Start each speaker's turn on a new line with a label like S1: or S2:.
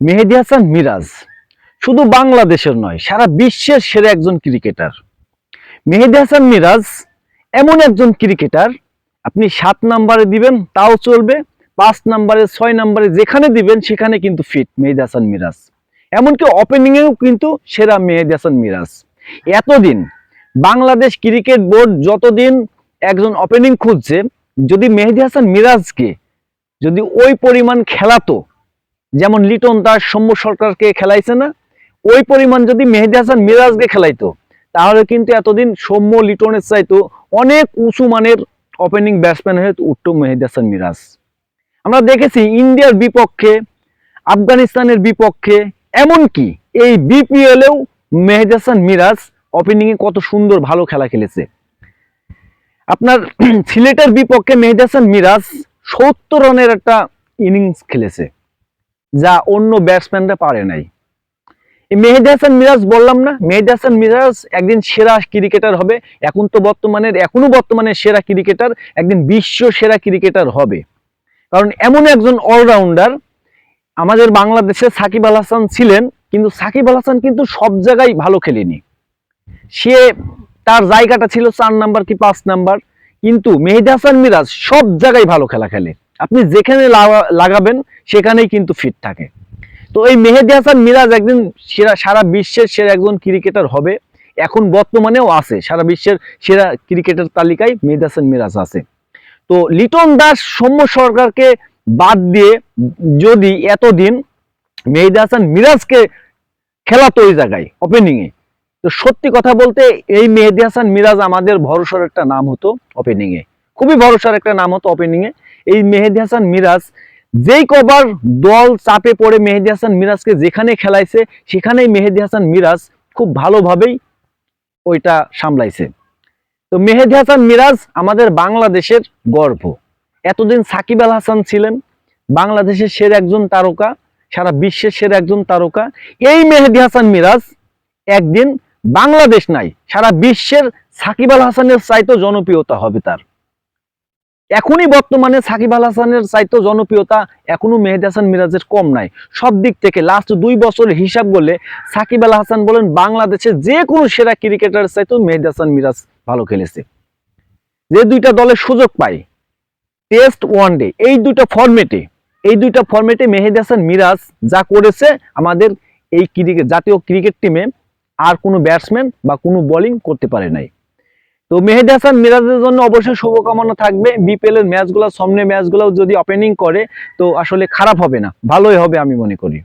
S1: মেহেদী হাসান মিরাজ শুধু বাংলাদেশের নয়, সারা বিশ্বের সেরা একজন ক্রিকেটার। মেহেদী হাসান মিরাজ এমন একজন ক্রিকেটার, আপনি 7 নম্বরে দিবেন তাও চলবে, 5 নম্বরে 6 নম্বরে যেখানে দিবেন সেখানে কিন্তু ফিট মেহেদী হাসান মিরাজ। এমনকি ওপেনিংয়েও কিন্তু সেরা মেহেদী হাসান মিরাজ। এতদিন বাংলাদেশ ক্রিকেট বোর্ড যতদিন একজন ওপেনিং খুঁজছে, যদি মেহেদী হাসান মিরাজকে যদি ওই পরিমাণ খেলাতো, যেমন লিটন দাস, সৌম্য সরকারকে খেলাইছে না, ওই পরিমাণ যদি মেহেদী হাসান মিরাজকে খেলাইতো, তাহলে কিন্তু এতদিন সৌম্য লিটনের চাইতো অনেক উঁচু মানের ওপেনিং ব্যাটসম্যান হয়ে উঠতো মেহেদী হাসান মিরাজ। আমরা দেখেছি ইন্ডিয়ার বিপক্ষে, আফগানিস্তানের বিপক্ষে, এমনকি এই বিপিএলেও মেহেদী হাসান মিরাজ ওপেনিংয়ে কত সুন্দর ভালো খেলা খেলেছে। আপনার সিলেটের বিপক্ষে মেহেদী হাসান মিরাজ 70 রানের একটা ইনিংস খেলেছে, যা অন্য ব্যাটসম্যানরা পারে নাই। মেহেদী হাসান মিরাজ বললাম না, মেহেদী হাসান মিরাজ একদিন সেরা ক্রিকেটার হবে। এখনো বর্তমানে সেরা ক্রিকেটার, একদিন বিশ্ব সেরা ক্রিকেটার হবে। কারণ এমন একজন অলরাউন্ডার। আমাদের বাংলাদেশে সাকিব আল হাসান ছিলেন, কিন্তু সাকিব আল হাসান কিন্তু সব জায়গায় ভালো খেলেনি। সে তার জায়গাটা ছিল 4 নাম্বার কি 5 নাম্বার, কিন্তু মেহেদী হাসান মিরাজ সব জায়গায় ভালো খেলা খেলে। আপনি যেখানে লাগাবেন সেখানেই কিন্তু ফিট থাকে। তো এই মেহেদী হাসান মিরাজ একদিন সারা বিশ্বের সেরা একজন ক্রিকেটার হবে। এখন বর্তমানেও আছে, সারা বিশ্বের সেরা ক্রিকেটার তালিকায় মেহেদী হাসান মিরাজ আছে। তো লিটন দাস, সৌম্য সরকারকে বাদ দিয়ে যদি এতদিন মেহেদী হাসান মিরাজকে খেলাতো ওই জায়গায় ওপেনিংয়ে, তো সত্যি কথা বলতে এই মেহেদী হাসান মিরাজ আমাদের ভরসার একটা নাম হতো ওপেনিংয়ে, খুবই ভরসার একটা নাম হতো ওপেনিংয়ে। এই মেহেদী হাসান মিরাজ যেই কবার দল চাপে পড়ে মেহেদী হাসান মিরাজকে যেখানে খেলাইছে, সেখানেই মেহেদী হাসান মিরাজ খুব ভালোভাবেই ওইটা সামলাইছে। তো মেহেদী হাসান মিরাজ আমাদের বাংলাদেশের গর্ব। এতদিন সাকিব আল হাসান ছিলেন বাংলাদেশের সেরা একজন তারকা, সারা বিশ্বের সেরা একজন তারকা। এই মেহেদী হাসান মিরাজ একদিন বাংলাদেশ নাই, সারা বিশ্বের সাকিব আল হাসানের চাইতো জনপ্রিয়তা হবে তার। এখনই বর্তমানে সাকিব আল হাসানের চাইতো জনপ্রিয়তা এখনো মেহেদী হাসান মিরাজের কম নাই। সব দিক থেকে লাস্ট 2 বছরের হিসাব করলে সাকিব আল হাসান বলেন, বাংলাদেশের যে কোনো সেরা ক্রিকেটারের চাইতো মেহেদী হাসান মিরাজ ভালো খেলেছে। যে দুইটা দলের সুযোগ পায়, টেস্ট, ওয়ানডে, এই দুইটা ফরম্যাটে মেহেদী হাসান মিরাজ যা করেছে আমাদের এই জাতীয় ক্রিকেট টিমে আর কোনো ব্যাটসম্যান বা কোনো বোলিং করতে পারে নাই। তো মেহেদী হাসান মিরাজের জন্য অবশ্যই শুভকামনা থাকবে। বিপিএল এর ম্যাচগুলো, সামনে ম্যাচগুলো যদি ওপেনিং করে তো আসলে খারাপ হবে না, ভালোই হবে আমি মনে করি।